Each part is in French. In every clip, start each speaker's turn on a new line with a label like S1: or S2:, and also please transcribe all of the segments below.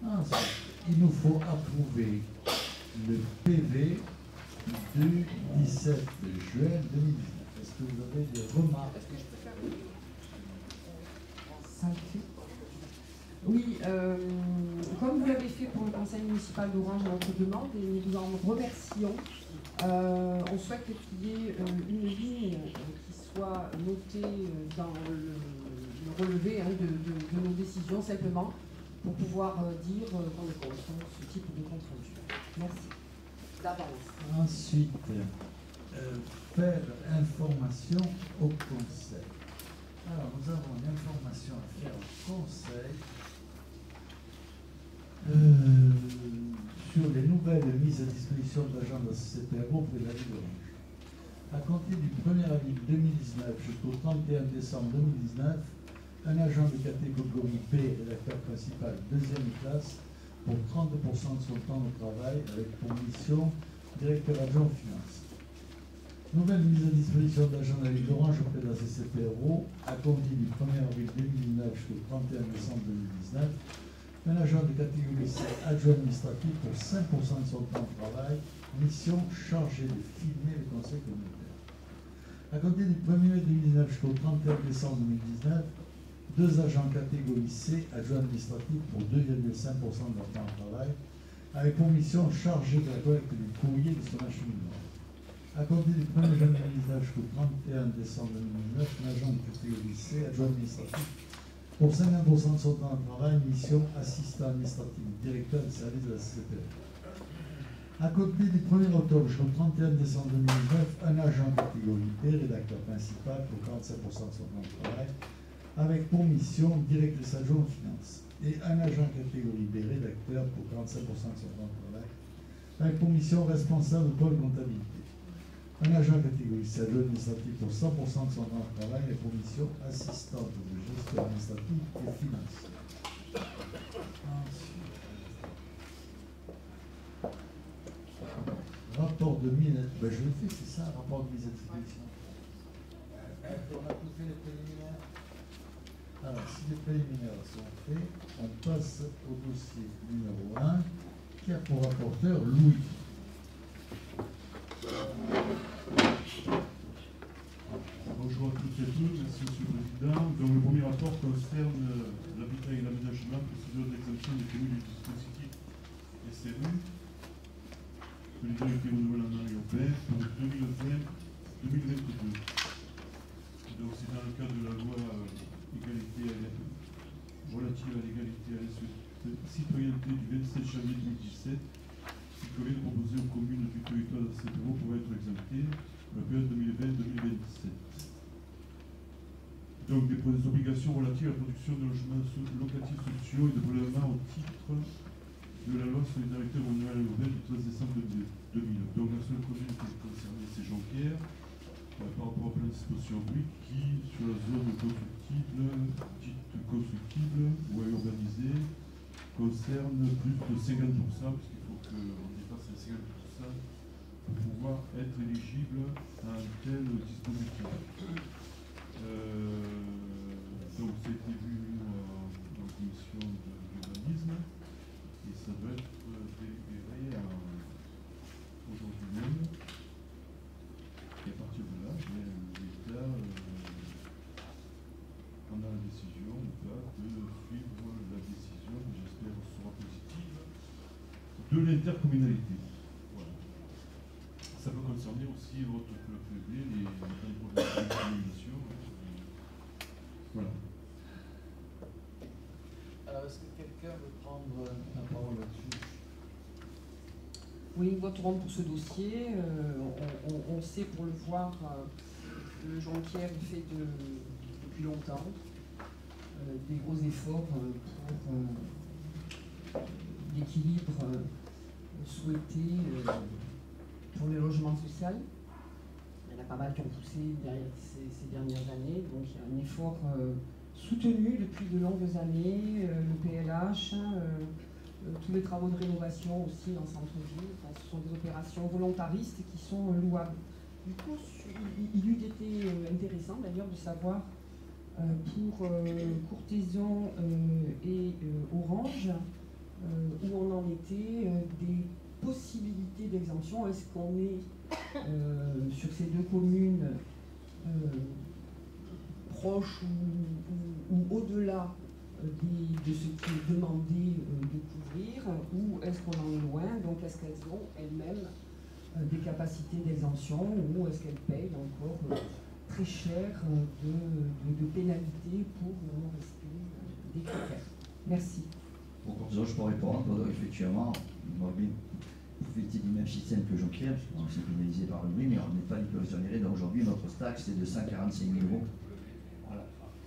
S1: Ensuite, il nous faut approuver le PV du 17 juin 2019. Est-ce que vous avez des remarques?
S2: Est-ce que je peux faire ça le fait? Oui, comme vous l'avez fait pour le conseil municipal d'Orange à notre demande, et nous vous en remercions, on souhaite qu'il y ait une ligne qui soit notée dans le relevé de nos décisions, simplement, pour pouvoir dire qu'on est contre ce type de compte rendu. Merci. D'avance.
S1: Ensuite, faire information au conseil. Alors, nous avons une information à faire au conseil sur les nouvelles mises à disposition de l'agent de la CCPRO auprès de la ville d'Orange. À compter du 1er avril 2019 jusqu'au 31 décembre 2019, un agent de catégorie B, rédacteur principal, deuxième classe, pour 30% de son temps de travail, avec pour mission directeur adjoint aux finances. Nouvelle mise à disposition de l'agent de la ville d'Orange auprès de la CCPRO, à compter du 1er avril 2019 jusqu'au 31 décembre 2019, un agent de catégorie C, adjoint administratif pour 5% de son temps de travail, mission chargée de filmer le conseil communautaire. À compter du 1er mai 2019 jusqu'au 31 décembre 2019, deux agents catégorie C, adjoint administratif pour 2,5% de leur temps de travail, avec pour mission chargée de la collecte du courrier de son acheminement. À compter du 1er janvier 2019 jusqu'au 31 décembre 2019, un agent de catégorie C, adjoint administratif, pour 50% de son temps de travail, mission assistant administratif, directeur de service de la CCPR. À compter du 1er octobre jusqu'au 31 décembre 2019, un agent catégorie B, rédacteur principal, pour 45% de son temps de travail, avec pour mission directrice adjointe aux finances. Et un agent catégorie B, rédacteur, pour 45% de son temps de travail, avec pour mission responsable de pôle comptabilité. Un agent catégorie C, adjoint administratif, pour 100% de son temps de travail, avec pour mission assistante de gestion administrative et financière. Ensuite, rapport de mise, je le fais, c'est ça, rapport de mise à disposition. On a tout fait les préliminaires. Alors, si les préliminaires sont faits, on passe au dossier numéro 1, qui a pour rapporteur Louis.
S3: Bonjour à toutes et à tous, merci Monsieur le Président. Donc, le premier rapport concerne l'habitat et l'aménagement, procédure d'exemption des communes du dispositif SRU, solidarité renouvellement urbain pour 2020-2022. Donc, c'est dans le cadre de la loi relative à l'égalité et à la citoyenneté du 27 janvier 2017, qui prévoit de proposer aux communes du territoire de cette loi pour être exemptées pour la période 2020-2027. Donc des obligations relatives à la production de logements locatifs sociaux et de prélèvement au titre de la loi solidarité renouvellement urbaine du 13 décembre 2000. Donc la seule commune qui est concernée, c'est Jonquière, par rapport au plan de disposition publique qui, sur la zone constructible, dite constructible ou à urbaniser, concerne plus de 50%, puisqu'il faut qu'on dépasse les 50% pour pouvoir être éligible à un tel dispositif. Donc c'était vu en commission d'urbanisme et ça doit être délibéré aujourd'hui même. Et à partir de là, l'État prendra la décision ou pas de suivre la décision, que j'espère sera positive, de l'intercommunalité. Voilà. Ça peut concerner aussi votre PEB, les communications. Voilà.
S1: Alors, est-ce que quelqu'un veut prendre la parole là-dessus?
S2: Oui, nous voterons pour ce dossier. On sait pour le voir que le Jonquière fait depuis longtemps des gros efforts pour l'équilibre souhaité pour le logement social. Il y en a pas mal qui ont poussé derrière ces dernières années, donc il y a un effort soutenu depuis de longues années, le PLH, tous les travaux de rénovation aussi en centre-ville. Enfin, ce sont des opérations volontaristes qui sont louables. Du coup, il eût été intéressant d'ailleurs de savoir pour Courthézon et Orange où on en était, des possibilités d'exemption. Est-ce qu'on est sur ces deux communes proches ou au-delà de ce qui est demandé de couvrir, ou est-ce qu'on en est loin? Donc est-ce qu'elles ont elles-mêmes des capacités d'exemption, ou est-ce qu'elles payent encore très cher de pénalités pour non-respect des critères? Merci.
S4: Pour conclure, je peux répondre. Effectivement, vous faites le même système que Jonquière, puisqu'on s'est pénalisé par le bruit, mais on n'est pas exonéré. Donc aujourd'hui, notre taxe est de 145 000 euros. Voilà.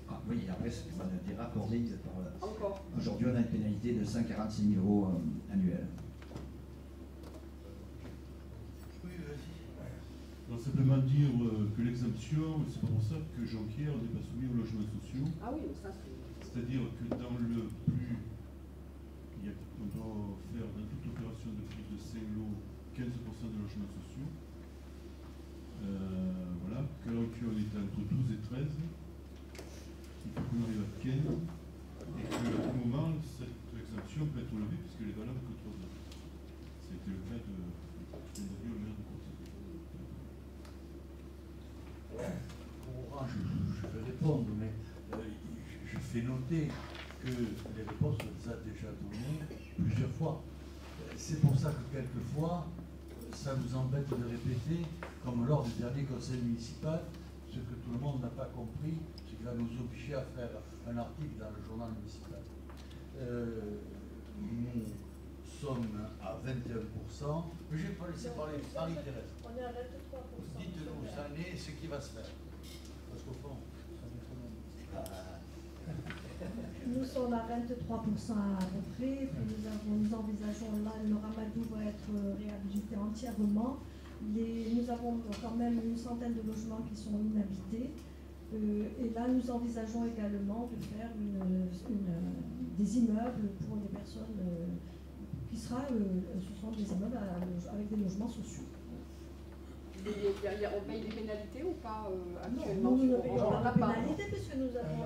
S4: Ah, oui, après, ça a été raccordé par.
S2: Encore.
S4: Aujourd'hui, on a une pénalité de 146 000 euros annuels.
S3: Alors, simplement dire que l'exemption, c'est pas pour ça que Jonquière n'est pas soumis aux logements sociaux.
S2: Ah oui, ça c'est.
S3: C'est-à-dire que dans le plus. On doit faire dans toute opération de plus de 5 lots 15% de logements sociaux. Voilà, que on est entre 12 et 13. Il faut qu'on arrive à 15. Et qu'à tout moment, cette exemption peut être levée puisqu'elle est valable que 3 ans. C'était le cas de au maire de Courtine.
S1: Je vais répondre, mais je fais noter que les réponses, on les a déjà données plusieurs fois. C'est pour ça que quelquefois, ça nous embête de répéter, comme lors du dernier conseil municipal, ce que tout le monde n'a pas compris, c'est qu'il va nous obliger à faire un article dans le journal municipal. Nous sommes à 21%, mais je n'ai pas laissé parler Marie-Thérèse.
S5: On est à 23%.
S1: Dites-nous cette année ce qui va se faire. Parce qu'au fond, ça m'étonne.
S5: Nous sommes à 23% à peu près. Nous envisageons, là, le Ramadou va être réhabilité entièrement. Nous avons quand même une centaine de logements qui sont inhabités. Et là, nous envisageons également de faire des immeubles pour des personnes ce seront des immeubles avec des logements sociaux.
S2: On paye des pénalités ou pas actuellement?
S5: Nous ne payons pas de pénalité puisque nous avons.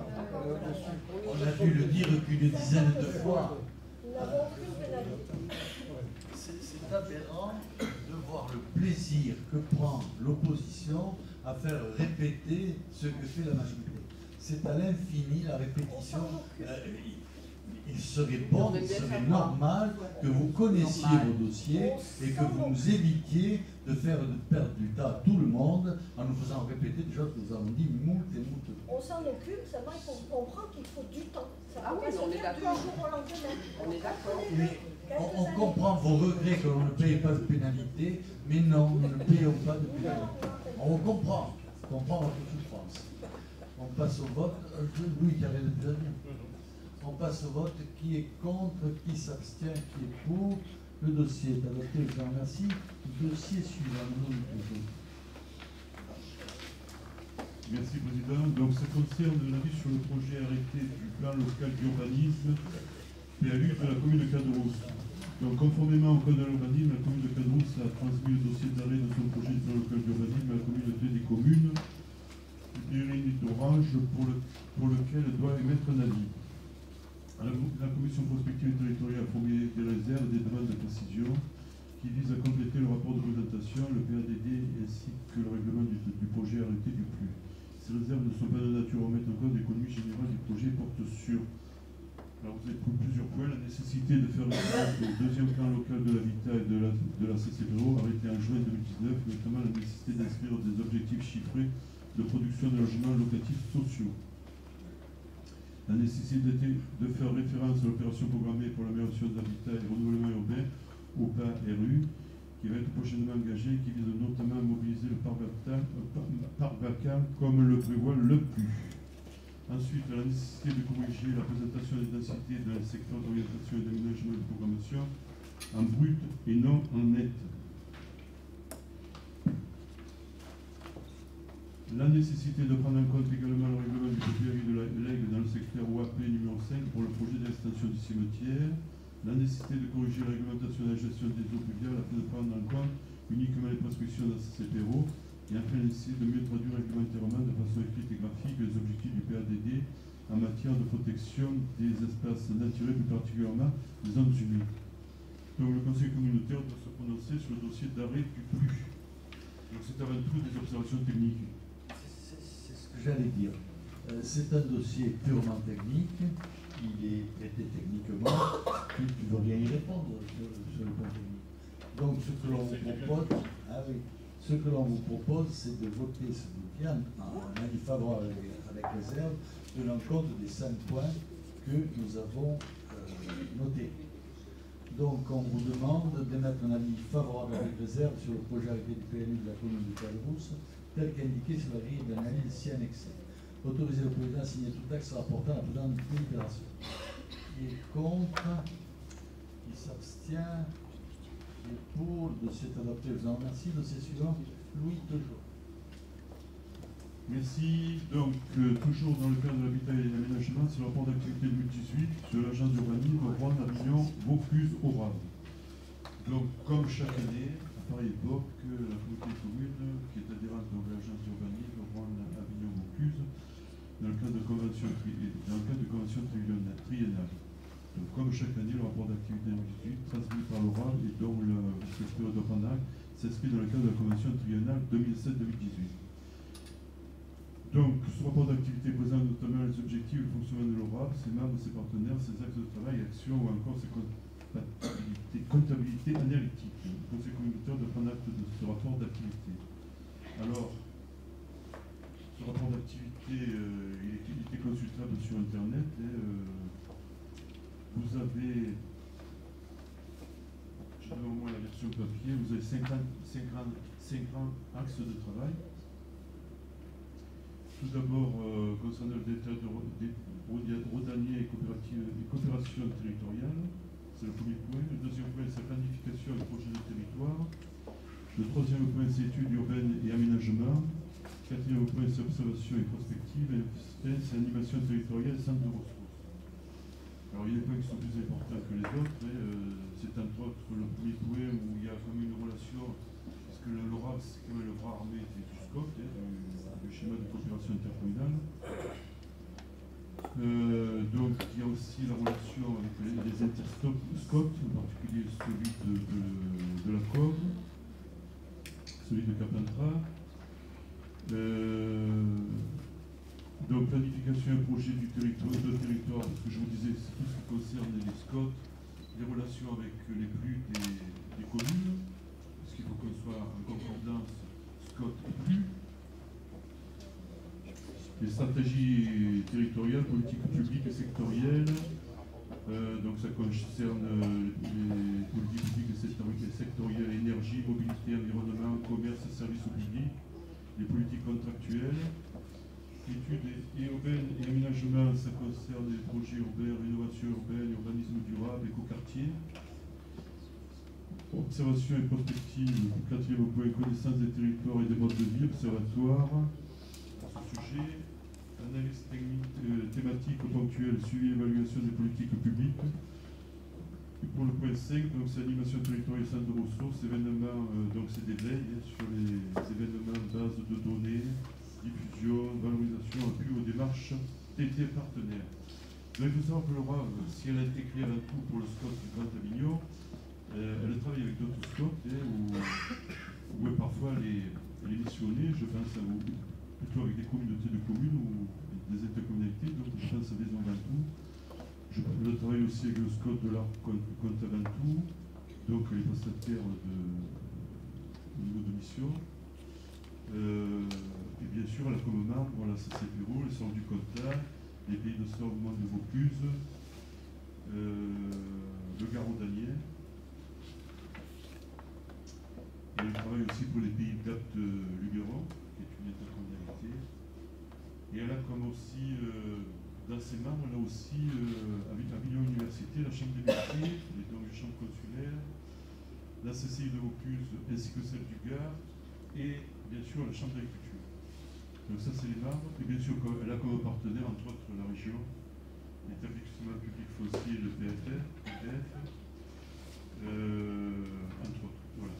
S1: On a dû le dire qu'une dizaine de fois.
S5: Nous n'avons aucune pénalité.
S1: C'est aberrant de voir le plaisir que prend l'opposition à faire répéter ce que fait la majorité. C'est à l'infini la répétition. Il serait bon, il serait normal que vous connaissiez vos dossiers et que vous nous évitiez de faire de perdre du temps à tout le monde en nous faisant répéter des choses que nous avons dit moult et moult fois.
S5: On s'en occupe, seulement il faut comprendre qu'il faut du temps. Ça
S2: Ah oui, on est d'accord.
S5: Du jour au lendemain.
S2: On est d'accord.
S1: Mais on comprend vos regrets que l'on ne paye pas de pénalité, mais non, nous ne payons pas de pénalité. On comprend votre souffrance. On passe au vote. Louis qui avait le dernier. On passe au vote. Qui est contre, qui s'abstient, qui est pour. Le dossier est adopté, je vous remercie. Le dossier suivant, nous
S3: Merci Président. Donc ça concerne l'avis sur le projet arrêté du plan local d'urbanisme PLU de la commune de Caderousse. Donc conformément au code de l'urbanisme, la commune de Caderousse a transmis le dossier d'arrêt de son projet de plan local d'urbanisme à la communauté des communes du périmètre d'Orange pour lequel elle doit émettre un avis. La commission prospective et territoriale a formulé des réserves, des demandes de précision qui visent à compléter le rapport de présentation, le PADD ainsi que le règlement du projet arrêté du PLU. Ces réserves ne sont pas de nature à remettre en cause l'économie générale du projet et portent sur, alors vous avez pris plusieurs points, la nécessité de faire référence au deuxième plan local de l'habitat et de la CCPO arrêté en juin 2019, notamment la nécessité d'inscrire des objectifs chiffrés de production de logements locatifs sociaux. La nécessité de faire référence à l'opération programmée pour l'amélioration de l'habitat et renouvellement urbain, OPA-RU, qui va être prochainement engagée et qui vise notamment à mobiliser le parc vacant comme le prévoit le PLU. Ensuite, la nécessité de corriger la présentation des densités dans les secteurs d'orientation et d'aménagement et de programmation en brut et non en net. La nécessité de prendre en compte également le règlement du PPRI de la LEG dans le secteur OAP numéro 5 pour le projet d'extension du cimetière. La nécessité de corriger la réglementation de la gestion des eaux pluviales afin de prendre en compte uniquement les prescriptions de la CCPO. Et enfin, la nécessité de mieux traduire réglementairement de façon écrite et graphique les objectifs du PADD en matière de protection des espaces naturels, plus particulièrement des zones humides. Donc le Conseil communautaire doit se prononcer sur le dossier d'arrêt du PLU. Donc c'est avant tout des observations techniques.
S1: C'est ce que j'allais dire. C'est un dossier purement technique. Il est traité techniquement. Tu ne veux rien y répondre sur le point technique. Donc ce que l'on vous propose, ce que l'on vous propose, c'est de voter ce bouquin en avis favorable avec réserve, tenant compte des 5 points que nous avons notés. Donc on vous demande d'émettre un avis favorable avec réserve sur le projet arrêté du PLU de la commune de Calrousse, tel qu'indiqué sur la grille d'analyse si annexée. Autoriser le président à signer tout acte rapportant la présente délibération. Qui est contre? Qui s'abstient? Qui est pour? Le dossier est adopté. Je vous en remercie. Dossier suivant, Louis toujours.
S3: Merci. Donc, toujours dans le cadre de l'habitat et de l'aménagement, c'est le rapport d'activité 2018 de l'agence d'urbanisme Rouen, Avignon, Vaucluse, Oran. Donc, comme chaque année, à pareille époque, la communauté commune, qui est adhérente à l'agence d'urbanisme Rouen, Avignon, Vaucluse, dans le cadre de convention triennale. Donc, comme chaque année, le rapport d'activité 2018, transmis par l'oral et dont le secteur de Panac s'inscrit dans le cadre de la convention triennale 2007-2018. Donc, ce rapport d'activité présente notamment les objectifs et le fonctionnement de l'ORAB, ses membres, ses partenaires, ses axes de travail, actions ou encore ses comptabilités analytiques. Le Conseil communautaire doit prendre acte de ce rapport d'activité. Alors, ce rapport d'activité, il était consultable sur Internet. Vous avez, je donne au moins la version papier, vous avez 50 axes de travail. Tout d'abord, concernant le détail des rodaniers et coopération territoriale, c'est le premier point. Le deuxième point, c'est la planification et le projet de territoire. Le troisième point, c'est études urbaines et aménagement. Quatrième point, c'est observation et prospective. Et enfin, c'est animation territoriale et centre de ressources. Alors, il y a des points qui sont plus importants que les autres. C'est entre autres le premier point où il y a quand même une relation, parce que l'ORAB, c'est quand même le bras armé du SCOT, du schéma de coopération intercommunale. Donc, il y a aussi la relation avec les interscots, en particulier celui de la COV, celui de Carpentras. Donc, planification et projet du territoire, parce que je vous disais, c'est tout ce qui concerne les SCOT, les relations avec les PLU des communes, parce qu'il faut qu'on soit en concordance SCOT et PLU. Les stratégies territoriales, politiques publiques et sectorielles. Donc ça concerne les politiques publiques et sectorielles, énergie, mobilité, environnement, commerce, services au public, les politiques contractuelles. Études urbaines et aménagement, ça concerne les projets urbains, rénovation urbaine, urbanisme durable, écoquartier. Observation et prospective, quatrième point, connaissance des territoires et des modes de vie, observatoire. À ce sujet, analyse thématique ponctuelle, suivi et évaluation des politiques publiques. Et pour le point 5, donc c'est animation territoriale et centre de ressources, événements, donc c'est des veilles sur les événements, bases de données, diffusion, valorisation, appui aux démarches TT partenaires. Donc il faut savoir que l'ORAB, si elle a été créée avant tout pour le SCOT du Grand Avignon, elle travaille avec d'autres SCOT où parfois elle est missionnée, je pense plutôt avec des communautés de communes ou des intercommunalités, donc je pense à Maison Ventoux. Je travaille aussi avec le SCOT de l'Arc Contaventoux, donc les prestataires au niveau de mission. Et bien sûr, la Comemar, voilà, ça c'est Bureau, les Sorts du Comtat, les Pays de Sorgement de Vaucluse, le Garo-Daniel. Et je travaille aussi pour les Pays d'Apt Lugueron, qui est une intercommunalité. Et elle a comme aussi, dans ses membres, elle a aussi, avec Avignon Université, la Chambre des métiers, donc les chambres consulaires, la CCI de Vaucluse ainsi que celle du Gard, et bien sûr la Chambre d'agriculture. Donc ça c'est les membres, et bien sûr elle a comme partenaire entre autres la région, l'établissement public foncier, le PFF, entre autres. Voilà.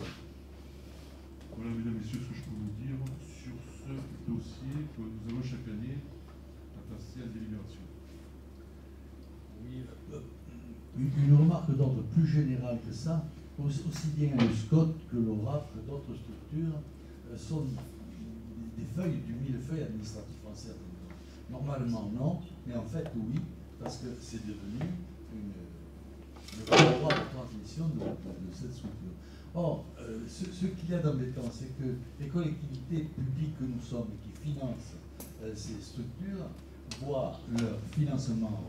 S3: Voilà mesdames et messieurs ce que je peux vous dire sur ce dossier que nous avons chaque année à passer à délibération.
S1: une remarque d'ordre plus général que ça, aussi bien le SCOT que l'ORAP que d'autres structures sont des feuilles du millefeuille administratif français. Normalement non, mais en fait oui, parce que c'est devenu le droit de transmission de cette structure. Or, ce qu'il y a d'embêtant, c'est que les collectivités publiques que nous sommes et qui financent ces structures voient leur financement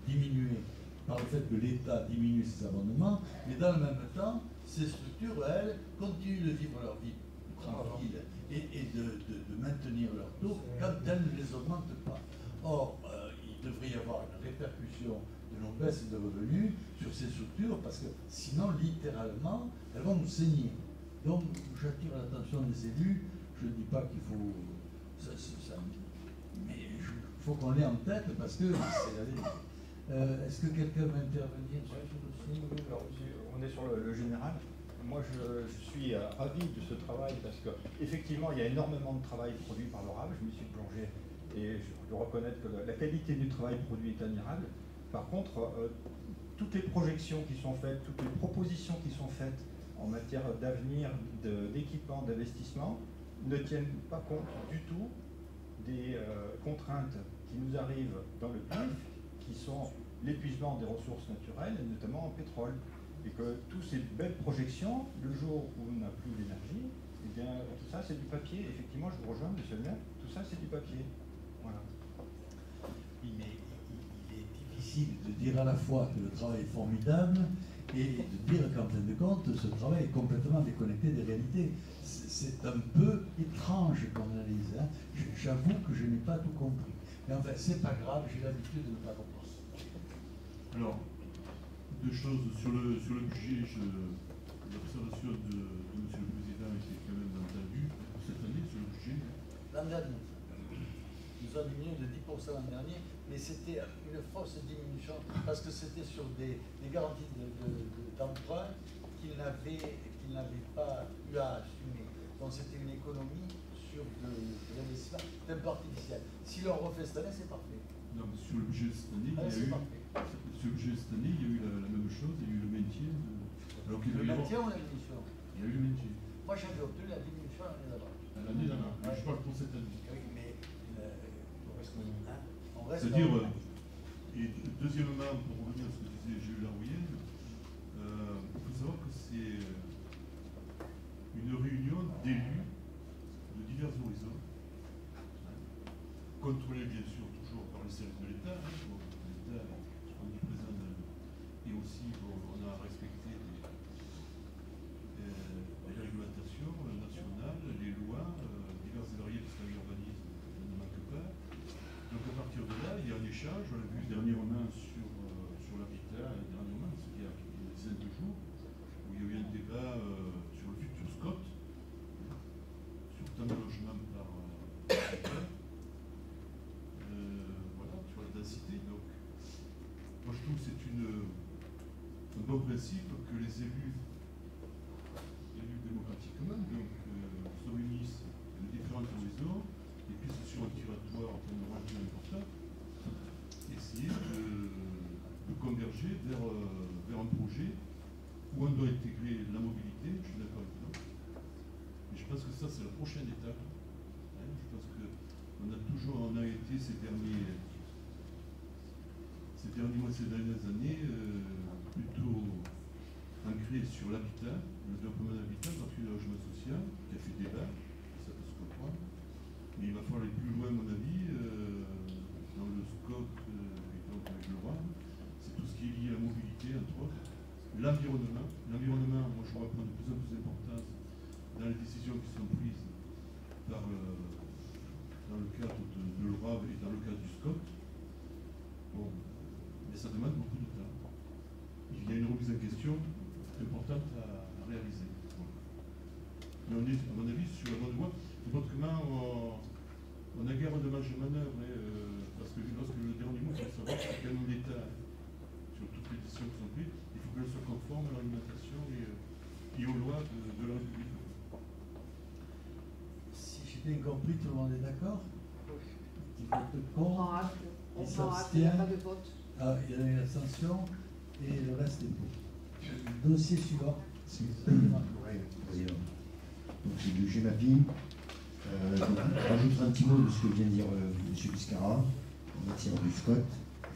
S1: diminuer par le fait que l'État diminue ses abonnements, mais dans le même temps, ces structures, elles, continuent de vivre leur vie tranquille et de maintenir leur taux quand elles ne les augmentent pas. Or, il devrait y avoir une répercussion de nos baisses de revenus sur ces structures parce que sinon, littéralement, elles vont nous saigner. Donc, j'attire l'attention des élus. Je ne dis pas qu'il faut... mais il faut qu'on l'ait en tête parce que c'est la vérité. Est-ce que quelqu'un va intervenir sur ce dossier?
S6: Oui, alors, on est sur le général. Moi, je suis ravi de ce travail parce qu'effectivement, il y a énormément de travail produit par l'ORAB. Je m'y suis plongé et je dois reconnaître que la qualité du travail produit est admirable. Par contre, toutes les projections qui sont faites, toutes les propositions qui sont faites en matière d'avenir, d'équipement, d'investissement, ne tiennent pas compte du tout des contraintes qui nous arrivent dans le PIF, qui sont l'épuisement des ressources naturelles, et notamment en pétrole. Et que toutes ces belles projections, le jour où on n'a plus d'énergie, eh bien, tout ça c'est du papier. Effectivement, je vous rejoins, monsieur le maire, tout ça c'est du papier. Voilà.
S1: Oui, mais il est difficile de dire à la fois que le travail est formidable et de dire qu'en fin de compte, ce travail est complètement déconnecté des réalités. C'est un peu étrange comme analyse. Hein. J'avoue que je n'ai pas tout compris. Mais enfin, c'est pas grave, j'ai l'habitude de ne pas comprendre.
S3: Alors, deux choses. Sur le budget, l'observation de M. le Président était quand même entendue cette année sur le budget.
S1: L'an dernier. Nous avons diminué de 10% l'an dernier, mais c'était une fausse diminution parce que c'était sur des garanties d'emprunt qu'ils n'avaient pas eu à assumer. Donc c'était une économie sur de l'investissement d'un peu artificiel. Si l'on refait cette année, c'est parfait.
S3: Non, mais sur le budget de cette année, sur le budget de cette année, il y a eu la même chose, il y a eu le maintien. Alors
S1: le maintien ou la diminution?
S3: Il y a eu le maintien.
S1: Moi j'avais obtenu la diminution l'année d'avant.
S3: L'année d'avant, ouais. Je parle pour cette année.
S1: Oui, mais on reste.
S3: C'est-à-dire, et deuxièmement, pour revenir à ce que disait Gilles Larouillet, il faut savoir que c'est une réunion d'élus de divers horizons, contrôlée bien sûr toujours par les services de l'État, l'État omniprésent, et aussi on a respecté les réglementations nationales, les lois, diverses et variées, parce que l'urbanisme ne manque pas. Donc à partir de là, il y a un échange, on l'a vu dernièrement sur l'habitat, dernièrement, ce qui a une dizaine de jours, où il y a eu un débat sur le futur SCOT, sur tant de logements par habitant, voilà, sur la densité. Donc, moi je trouve que c'est un bon principe que les élus démocratiquement se réunissent de différentes horizons et puissent sur un territoire en termes de revenu important essayer de converger vers un projet où on doit intégrer la mobilité, je suis d'accord avec toi. Mais je pense que ça c'est la prochaine étape. Hein, je pense qu'on a été ces derniers mois, ces dernières années plutôt ancré sur l'habitat, le développement de l'habitat, en particulier le logement social, qui a fait débat, ça peut se comprendre. Mais il va falloir aller plus loin, à mon avis, dans le SCOT et donc avec le RAB. C'est tout ce qui est lié à la mobilité, entre autres. L'environnement. L'environnement, moi je vois prendre de plus en plus d'importance dans les décisions qui sont prises dans le cadre de l'ORAB et dans le cadre du SCOT. Bon, mais ça demande beaucoup de temps. Il y a une remise en question importante à réaliser. Mais on est, à mon avis, sur la bonne voie. Autrement, on a guère de marge de manœuvre, parce que lorsque le dernier mot, il faut savoir que quand on l'État, sur toutes les décisions qui sont prises, il faut qu'elles soient conformes à l'alimentation et aux lois de la République.
S1: Si j'ai bien compris, tout le monde est d'accord? Qui vote
S2: On
S1: contre?
S2: prend acte,
S1: Qui
S2: il n'y a pas
S1: s'abstient?
S2: de vote.
S1: Ah, il y a une abstention et le reste est pour. Dossier suivant.
S7: Oui, président. Donc c'est du GEMAPI. Je rajouterai un petit mot de ce que vient de dire M. Biscara en matière du SCOT.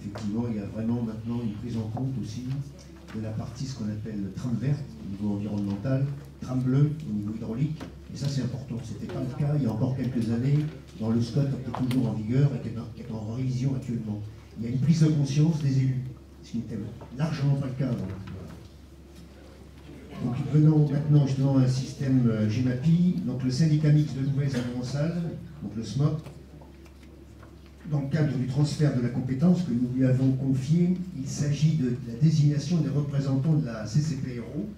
S7: Effectivement, il y a vraiment maintenant une prise en compte aussi de la partie, ce qu'on appelle trame verte au niveau environnemental, trame bleue au niveau hydraulique. Et ça, c'est important. Ce n'était pas le cas il y a encore quelques années dans le SCOT qui est toujours en vigueur et qui est en révision actuellement. Il y a une prise de conscience des élus, ce qui n'était largement pas le cas avant. Donc venons maintenant justement à un système GEMAPI, donc le syndicat mixte de Nouvelle-Zélande, donc le SMOP, dans le cadre du transfert de la compétence que nous lui avons confiée, il s'agit de la désignation des représentants de la CCPRO.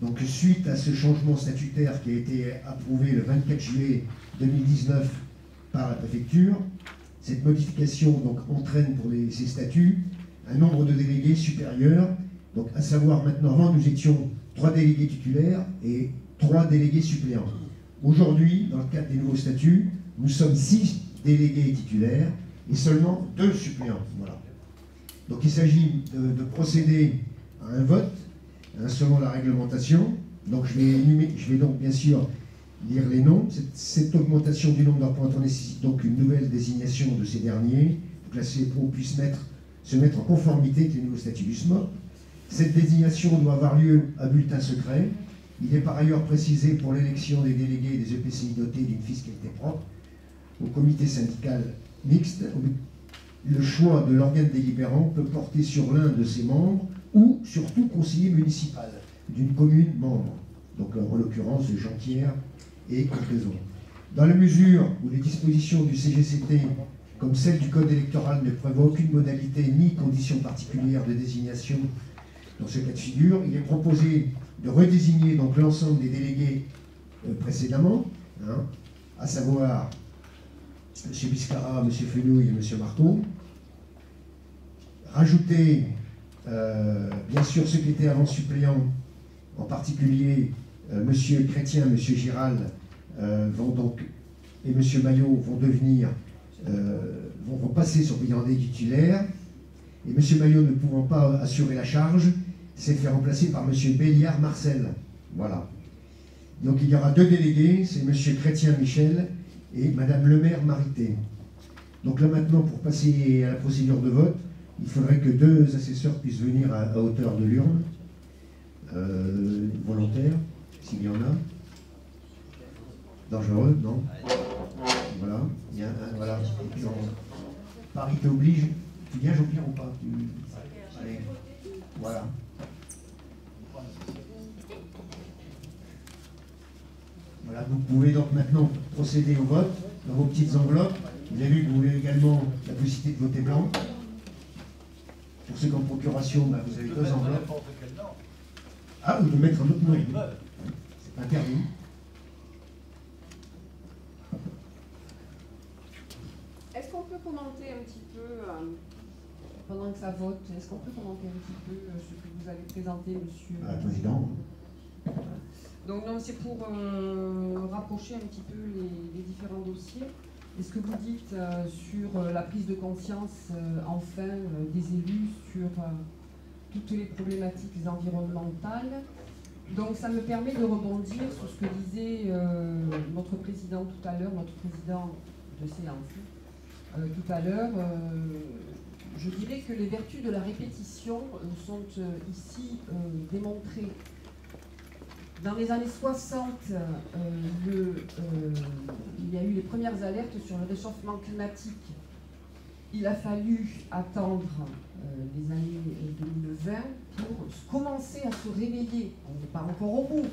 S7: Donc suite à ce changement statutaire qui a été approuvé le 24 juillet 2019 par la préfecture, cette modification donc entraîne pour ces statuts un nombre de délégués supérieur. Donc, à savoir, maintenant, avant, nous étions 3 délégués titulaires et 3 délégués suppléants. Aujourd'hui, dans le cadre des nouveaux statuts, nous sommes 6 délégués titulaires et seulement 2 suppléants. Voilà. Donc, il s'agit de procéder à un vote, selon la réglementation. Donc, je vais donc, bien sûr, lire les noms. Cette augmentation du nombre d'appointants nécessite donc une nouvelle désignation de ces derniers, pour que la CPRO puisse se mettre en conformité avec les nouveaux statuts du SMOP. Cette désignation doit avoir lieu à bulletin secret. Il est par ailleurs précisé pour l'élection des délégués des EPCI dotés d'une fiscalité propre au comité syndical mixte. Le choix de l'organe délibérant peut porter sur l'un de ses membres ou sur tout conseiller municipal d'une commune membre. Donc en l'occurrence Jean-Pierre et quelques-uns. Dans la mesure où les dispositions du CGCT, comme celles du Code électoral, ne prévoient aucune modalité ni condition particulière de désignation dans ce cas de figure, il est proposé de redésigner donc l'ensemble des délégués précédemment, à savoir M. Biscara, M. Fenouil et M. Marteau. Rajouter, bien sûr, ceux qui étaient avant suppléants, en particulier M. Chrétien, M. Giral, et M. Maillot vont passer sur bilan des titulaires. Et M. Maillot, ne pouvant pas assurer la charge, s'est fait remplacer par M. Béliard Marcel. Voilà. Donc il y aura 2 délégués, c'est M. Chrétien Michel et Mme Lemaire Marité. Donc là maintenant, pour passer à la procédure de vote, il faudrait que 2 assesseurs puissent venir à hauteur de l'urne, volontaires, s'il y en a. Dangereux, non? Voilà. Il y a voilà. Parité oblige. Tu viens, Jean-Pierre, ou pas? Allez. Voilà. Voilà, vous pouvez donc maintenant procéder au vote dans vos petites enveloppes. Vous avez vu que vous avez également la possibilité de voter blanc. Pour ceux qui ont procuration, bah, vous avez 2 enveloppes. Ah, ou de mettre un autre nom. C'est interdit.
S2: Est-ce qu'on peut commenter un petit peu, pendant que ça vote, est-ce qu'on peut commenter un petit peu ce que vous avez présenté, monsieur
S7: Président.
S2: Donc non, c'est pour rapprocher un petit peu les différents dossiers. Et ce que vous dites sur la prise de conscience, enfin, des élus sur toutes les problématiques environnementales. Donc ça me permet de rebondir sur ce que disait notre président tout à l'heure, notre président de séance tout à l'heure. Je dirais que les vertus de la répétition sont ici démontrées. Dans les années 60, il y a eu les premières alertes sur le réchauffement climatique. Il a fallu attendre les années 2020 pour commencer à se réveiller. On n'est pas encore au bout.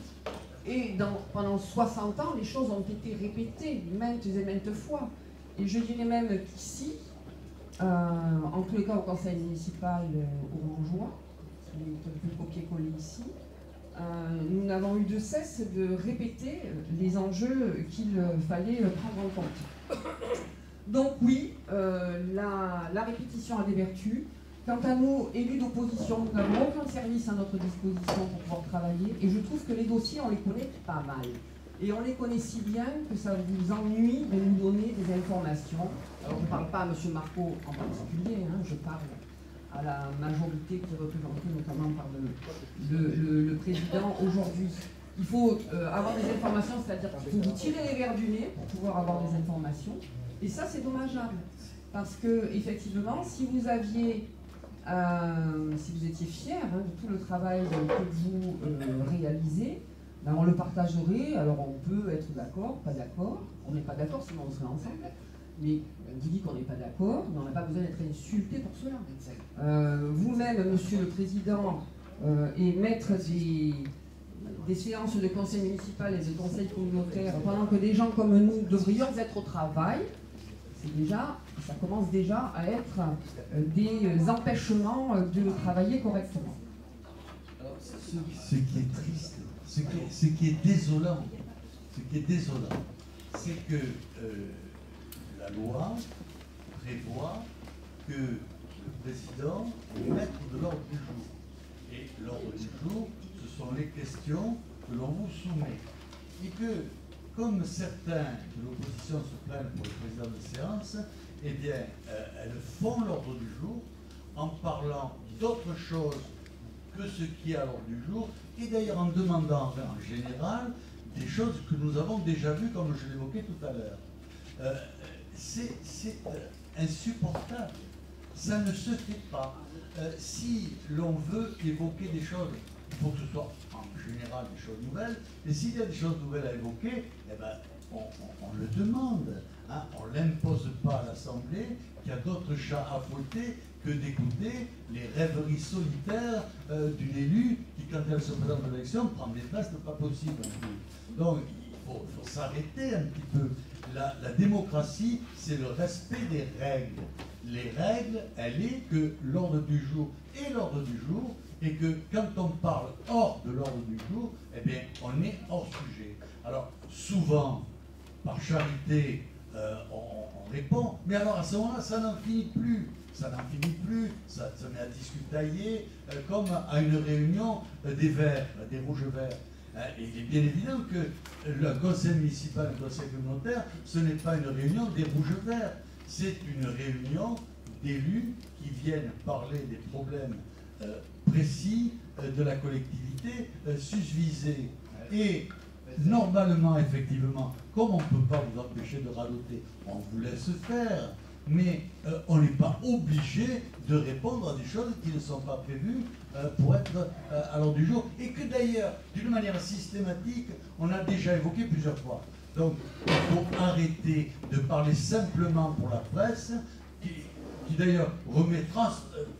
S2: Et pendant 60 ans, les choses ont été répétées maintes et maintes fois. Et je dirais même qu'ici, en tous les cas au conseil municipal orangeois, qui est un peu copier-coller ici, nous n'avons eu de cesse de répéter les enjeux qu'il fallait prendre en compte. Donc oui, la répétition a des vertus. Quant à nous, élus d'opposition, nous n'avons aucun service à notre disposition pour pouvoir travailler. Et je trouve que les dossiers, on les connaît pas mal. Et on les connaît si bien que ça vous ennuie de nous donner des informations. Alors, je ne parle pas à M. Marco en particulier, je parle à la majorité qui est représentée notamment par le président aujourd'hui. Il faut avoir des informations, c'est-à-dire qu'il faut vous tirer les verres du nez pour pouvoir avoir des informations. Et ça, c'est dommageable. Parce que, effectivement, si vous aviez, si vous étiez fier de tout le travail que vous réalisez, ben on le partagerait. Alors, on peut être d'accord, pas d'accord. On n'est pas d'accord, sinon on serait ensemble. Mais vous dites qu'on n'est pas d'accord, mais on n'a pas besoin d'être insulté pour cela. Vous-même, Monsieur le Président, et maître des séances de conseil municipal et de conseil communautaire, pendant que des gens comme nous devrions être au travail, ça commence déjà à être des empêchements de travailler correctement.
S1: Alors, ce qui est triste, ce qui est désolant, c'est que la loi prévoit que le président est maître de l'ordre du jour. Et l'ordre du jour, ce sont les questions que l'on vous soumet. Et que, comme certains de l'opposition se plaignent pour le président de séance, eh bien, elles font l'ordre du jour en parlant d'autre chose que ce qui est à l'ordre du jour, et d'ailleurs en demandant en général des choses que nous avons déjà vues, comme je l'évoquais tout à l'heure. C'est insupportable. Ça ne se fait pas. Si l'on veut évoquer des choses, il faut que ce soit en général des choses nouvelles, et s'il y a des choses nouvelles à évoquer, eh ben, on le demande. Hein, on ne l'impose pas à l'Assemblée, qu'il y a d'autres chats à fouetter que d'écouter les rêveries solitaires d'une élue qui, quand elle se présente à l'élection, prend des places, n'est pas possible. Donc, il faut s'arrêter un petit peu. La démocratie, c'est le respect des règles. Les règles, elle est que l'ordre du jour est l'ordre du jour, et que quand on parle hors de l'ordre du jour, eh bien, on est hors sujet. Alors, souvent, par charité, on répond, mais alors à ce moment-là, ça n'en finit plus. Ça n'en finit plus, ça se met à discutailler, comme à une réunion des verts, des rouges-verts. Et il est bien évident que le conseil municipal et le conseil communautaire, ce n'est pas une réunion des rouges-verts, c'est une réunion d'élus qui viennent parler des problèmes précis de la collectivité susvisée. Et normalement, effectivement, comme on ne peut pas vous empêcher de radoter, on vous laisse faire. Mais on n'est pas obligé de répondre à des choses qui ne sont pas prévues pour être à l'ordre du jour. Et que d'ailleurs, d'une manière systématique, on a déjà évoqué plusieurs fois. Donc, il faut arrêter de parler simplement pour la presse, qui d'ailleurs remettra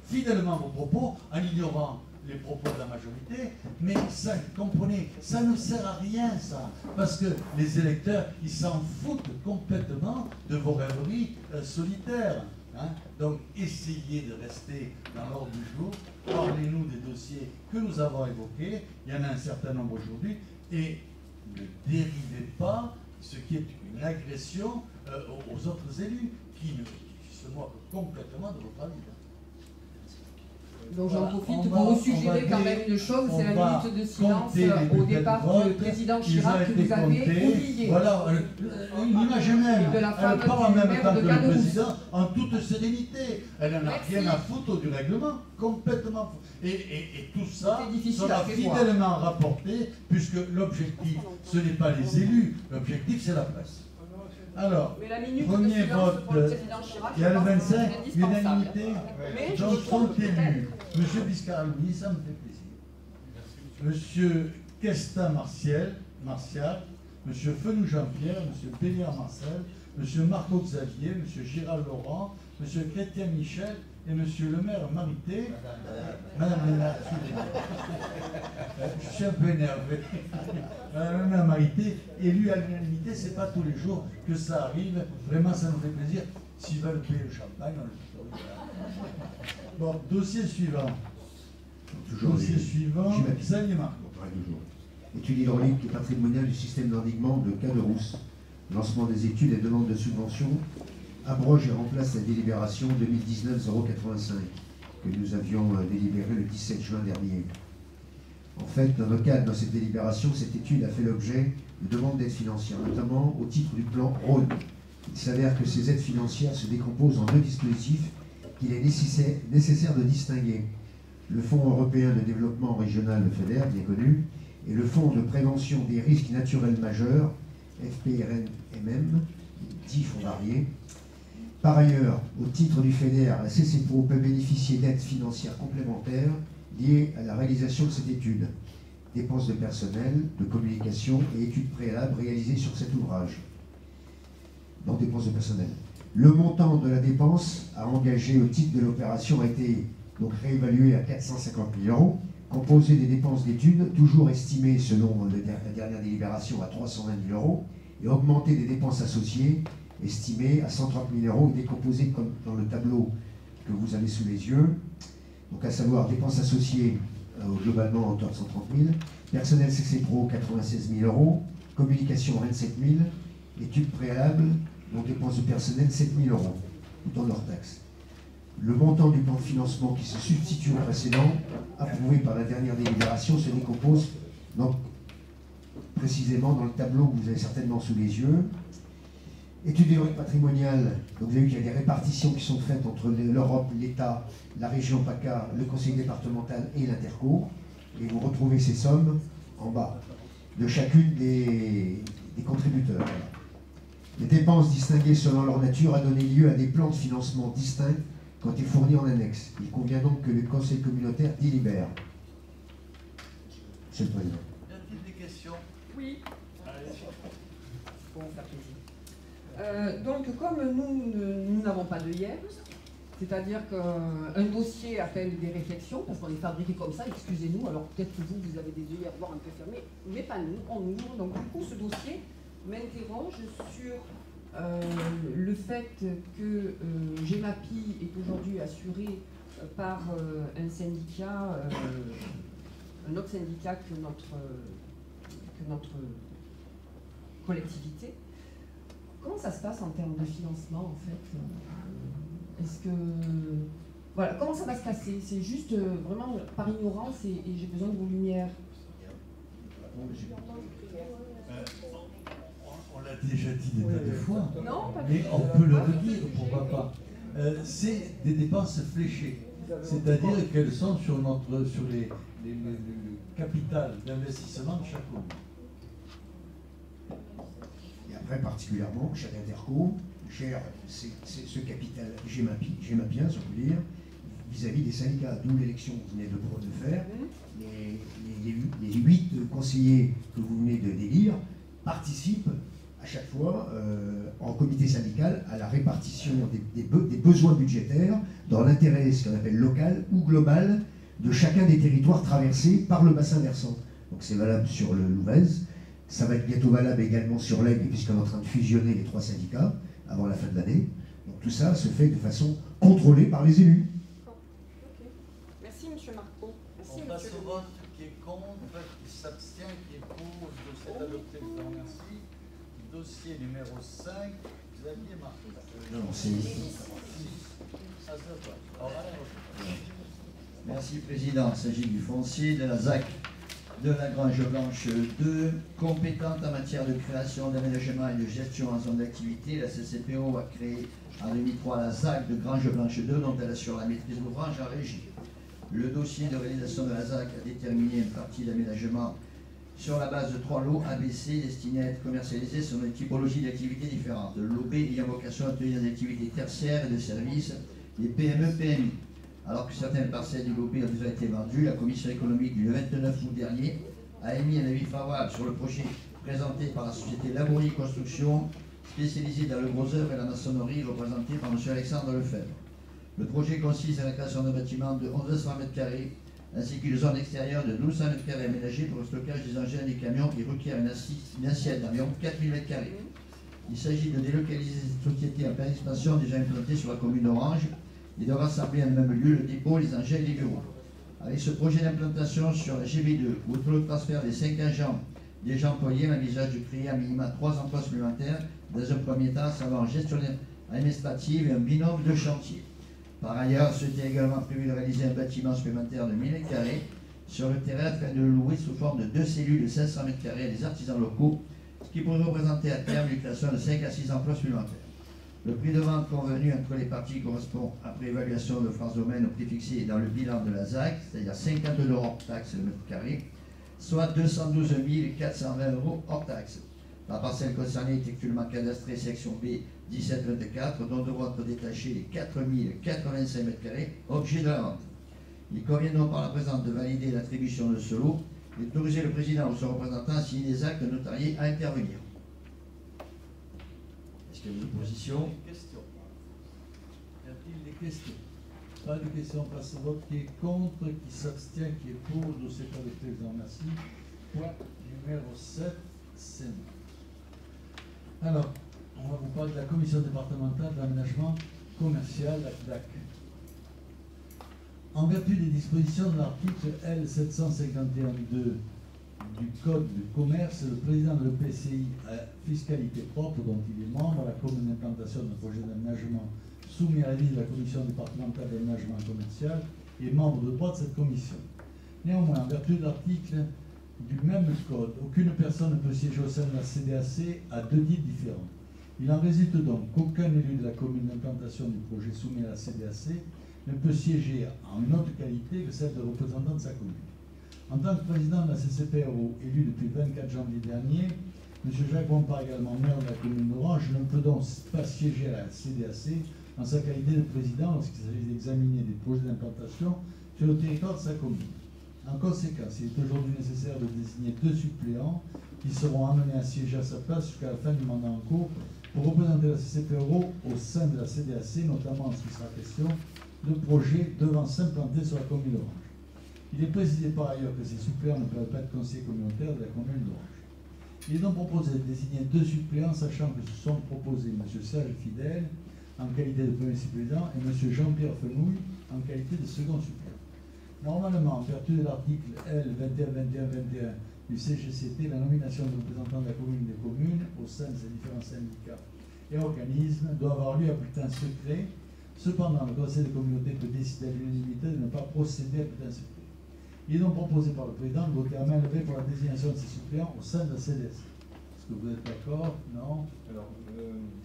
S1: fidèlement vos propos en ignorant les propos de la majorité, mais ça, comprenez, ça ne sert à rien, ça, parce que les électeurs, ils s'en foutent complètement de vos rêveries solitaires. Hein. Donc, essayez de rester dans l'ordre du jour, parlez-nous des dossiers que nous avons évoqués, il y en a un certain nombre aujourd'hui, et ne dérivez pas ce qui est une agression aux autres élus, qui se moquent complètement de votre avis.
S2: Donc j'en profite pour vous suggérer quand même une chose, c'est la minute de silence au départ du président Chirac que vous avez oublié.
S1: Voilà, une image même, elle parle en même temps que le président en toute sérénité. Elle n'en a rien à foutre du règlement, complètement. Et tout ça sera fidèlement rapporté, puisque l'objectif, ce n'est pas les élus, l'objectif c'est la presse. Alors, premier vote, il y a le 25, l'unanimité, donc sont élus M. Biscaraloni, ça me fait plaisir, M. Questin Martial, M. Fenou Jean-Pierre, M. Béliard Marcel, M. Marco Xavier, M. Gérald Laurent, M. Chrétien Michel et M. le maire Marité. Madame le maire, je suis un peu énervé. Madame le maire Marité, élue à l'unanimité, c'est pas tous les jours que ça arrive. Vraiment, ça nous fait plaisir. S'ils veulent payer le champagne, on le fait. Bon, dossier suivant. Dossier suivant, Xavier Marco.
S7: Étude hydraulique et patrimoniale du système d'endiguement de Caderousse. Lancement des études et demande de subvention. Abroge et remplace la délibération 2019-085 que nous avions délibérée le 17 juin dernier. En fait, dans le cadre de cette délibération, cette étude a fait l'objet de demandes d'aide financière, notamment au titre du plan Rhône. Il s'avère que ces aides financières se décomposent en deux dispositifs qu'il est nécessaire de distinguer le Fonds européen de développement régional, le FEDER, bien connu, et le Fonds de prévention des risques naturels majeurs, FPRNMM, dit fonds variés. Par ailleurs, au titre du FEDER, la CCPRO peut bénéficier d'aides financières complémentaires liées à la réalisation de cette étude, dépenses de personnel, de communication et études préalables réalisées sur cet ouvrage. Donc dépenses de personnel. Le montant de la dépense à engager au titre de l'opération a été donc réévalué à 450 000 €, composé des dépenses d'études, toujours estimées selon la dernière délibération à 320 000 €, et augmenté des dépenses associées, estimées à 130 000 €, et décomposées comme dans le tableau que vous avez sous les yeux, donc à savoir dépenses associées globalement à hauteur de 130 000, personnel CCPRO 96 000 €, communication 27 000, études préalables, donc dépenses de personnel 7 000 €, tout en hors taxe. Le montant du plan de financement qui se substitue au précédent, approuvé par la dernière délibération, se décompose donc précisément dans le tableau que vous avez certainement sous les yeux. Étude théorique patrimoniale, donc vous avez vu qu'il y a des répartitions qui sont faites entre l'Europe, l'État, la région PACA, le conseil départemental et l'Interco. Et vous retrouvez ces sommes en bas de chacune des contributeurs. Voilà. Les dépenses distinguées selon leur nature a donné lieu à des plans de financement distincts quand est fourni en annexe. Il convient donc que le conseil communautaire délibère. Monsieur le Président.
S8: Y a-t-il des questions?
S2: Oui. Pour vous faire plaisir. Donc, comme nous n'avons pas de hier, c'est-à-dire qu'un dossier appelle des réflexions, parce qu'on est fabriqué comme ça, excusez-nous, alors peut-être que vous avez des œillères voire un peu fermés, mais pas nous, on ouvre. Donc, du coup, ce dossier m'interroge sur le fait que GEMAPI est aujourd'hui assuré par un syndicat, un autre syndicat que notre collectivité. Comment ça se passe en termes de financement, en fait? Est-ce que... Voilà, comment ça va se passer? C'est juste vraiment par ignorance et j'ai besoin de vos lumières.
S1: On l'a déjà dit des tas de fois,
S2: Non, pas
S1: mais on peut le redire, pourquoi pas. C'est des dépenses fléchées, c'est-à-dire qu'elles sont sur le capital d'investissement de chaque commune.
S7: Et après, particulièrement, chaque interco gère ce capital GEMAPien, si on peut dire, vis-à-vis des syndicats, d'où l'élection que vous venez de faire. Les 8 conseillers que vous venez de d'élire participent à chaque fois en comité syndical à la répartition des besoins budgétaires dans l'intérêt, ce qu'on appelle local ou global, de chacun des territoires traversés par le bassin versant. Donc c'est valable sur le Louvèze, ça va être bientôt valable également sur l'Aigle, puisqu'on est en train de fusionner les 3 syndicats avant la fin de l'année. Donc tout ça se fait de façon contrôlée par les élus.
S2: Okay. Merci M. Marco. Merci,
S8: On passe au vote. Qui est contre, qui s'abstient, qui est pour, le dossier est adopté, je vous remercie. Dossier numéro 5, Xavier Marco.
S4: Non, c'est...
S8: Ça se vote. Alors, allez,
S4: Merci Président. Il s'agit du foncier de la ZAC de la Grange Blanche 2, compétente en matière de création, d'aménagement et de gestion en zone d'activité. La CCPO a créé en 2003 la ZAC de Grange Blanche 2, dont elle assure la maîtrise d'ouvrage en régie. Le dossier de réalisation de la ZAC a déterminé une partie d'aménagement sur la base de 3 lots ABC destinés à être commercialisés sur une typologie d'activités différentes. Le lot B ayant vocation à tenir des activités tertiaires et de services, des PME-PMI. Alors que certaines parcelles du lot B ont déjà été vendues, la commission économique du 29 août dernier a émis un avis favorable sur le projet présenté par la société Labourier Construction, spécialisée dans le gros œuvre et la maçonnerie, représentée par M. Alexandre Lefebvre. Le projet consiste à la création d'un bâtiment de 1100 m², ainsi qu'une zone extérieure de 1200 m² aménagée pour le stockage des engins et des camions qui requiert une assiette d'environ 4000 m². Il s'agit de délocaliser cette société en pleine expansion déjà implantée sur la commune d'Orange et de rassembler en même lieu le dépôt, les engins et les bureaux. Avec ce projet d'implantation sur la GB2, outre le transfert des 5 agents déjà employés, l'envisage de créer à minima 3 emplois supplémentaires dans un premier temps, à savoir un gestionnaire administratif et un binôme de chantier. Par ailleurs, c'était également prévu de réaliser un bâtiment supplémentaire de 1000 m² sur le terrain afin de le louer sous forme de 2 cellules de 500 m² à des artisans locaux, ce qui pourrait représenter à terme une création de 5 à 6 emplois supplémentaires. Le prix de vente convenu entre les parties correspond, après évaluation de France Domaine, au prix fixé dans le bilan de la ZAC, c'est-à-dire 50 € hors taxe le mètre carré, soit 212 420 € hors taxe. La parcelle concernée est actuellement cadastrée section B 1724, dont devront être détachés les 4 085 m², objet de la vente. Il convient donc par la présente de valider l'attribution de ce lot et d'autoriser le président ou son représentant à signer des actes notariés à intervenir. Est-ce qu'il y a des oppositions?
S8: Question.
S1: Y a-t-il des questions? Pas de questions, on passe au vote. Qui est contre, qui s'abstient, qui est pour, le dossier est adopté, je vous remercie. Point numéro 7, c'est bon. Alors, on va vous parler de la commission départementale d'aménagement commercial, la CDAC. En vertu des dispositions de l'article L751-2 du Code du commerce, le président de l'EPCI à fiscalité propre, dont il est membre, à la commune d'implantation d'un projet d'aménagement soumis à l'avis de la commission départementale d'aménagement commercial, est membre de droit de cette commission. Néanmoins, en vertu de l'article du même code, aucune personne ne peut siéger au sein de la CDAC à deux titres différents. Il en résulte donc qu'aucun élu de la commune d'implantation du projet soumis à la CDAC ne peut siéger en une autre qualité que celle de représentant de sa commune. En tant que président de la CCPRO, élu depuis le 24 janvier dernier, M. Jacques Bompard, également maire de la commune d'Orange, ne peut donc pas siéger à la CDAC en sa qualité de président lorsqu'il s'agit d'examiner des projets d'implantation sur le territoire de sa commune. En conséquence, il est aujourd'hui nécessaire de désigner deux suppléants qui seront amenés à siéger à sa place jusqu'à la fin du mandat en cours pour représenter la CCPRO au sein de la CDAC, notamment en ce qui sera question de projets devant s'implanter sur la commune d'Orange. Il est précisé par ailleurs que ces suppléants ne peuvent pas être conseillers communautaires de la commune d'Orange. Il est donc proposé de désigner deux suppléants, sachant que se sont proposés M. Serge Fidèle en qualité de premier suppléant et M. Jean-Pierre Fenouille en qualité de second suppléant. Normalement, en vertu de l'article L 21-21-21 du CGCT, la nomination de représentants de la commune des communes au sein de ces différents syndicats et organismes doit avoir lieu à bulletin secret. Cependant, le conseil de communauté peut décider à l'unanimité de ne pas procéder à bulletin secret. Il est donc proposé par le président de voter à main levée pour la désignation de ces suppléants au sein de la CDS. Est-ce que vous êtes d'accord? Non?
S6: Alors,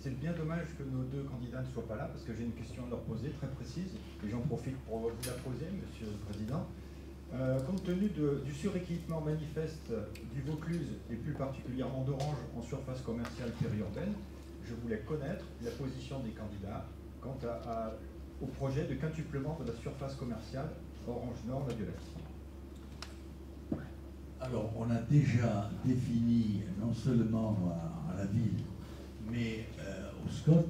S6: c'est bien dommage que nos deux candidats ne soient pas là, parce que j'ai une question à leur poser, très précise, et j'en profite pour vous la poser, Monsieur le Président. Compte tenu du suréquipement manifeste du Vaucluse, et plus particulièrement d'Orange en surface commerciale périurbaine, je voulais connaître la position des candidats quant au projet de quintuplement de la surface commerciale Orange Nord La Violette.
S1: Alors, on a déjà défini, non seulement à la ville, mais au SCOT,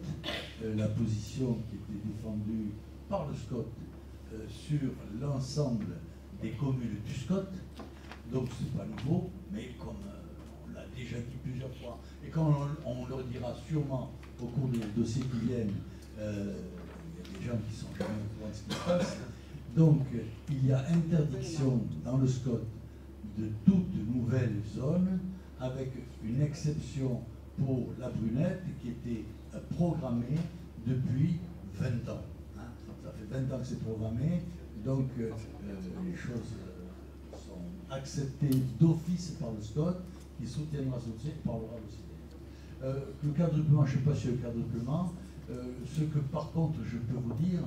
S1: la position qui était défendue par le SCOT sur l'ensemble des communes du SCOT. Donc, ce n'est pas nouveau, mais comme on l'a déjà dit plusieurs fois, et comme on le dira sûrement au cours des dossiers qui viennent, il y a des gens qui sont jamais au courant de ce qui se passe. Donc, il y a interdiction dans le SCOT de toute nouvelle zone, avec une exception pour la Brunette qui était programmée depuis 20 ans. Hein. Ça fait 20 ans que c'est programmé, donc les choses sont acceptées d'office par le SCOT, qui soutiendra ce dossier et parlera aussi. Le quadruplement, je ne sais pas si le quadruplement, ce que par contre je peux vous dire,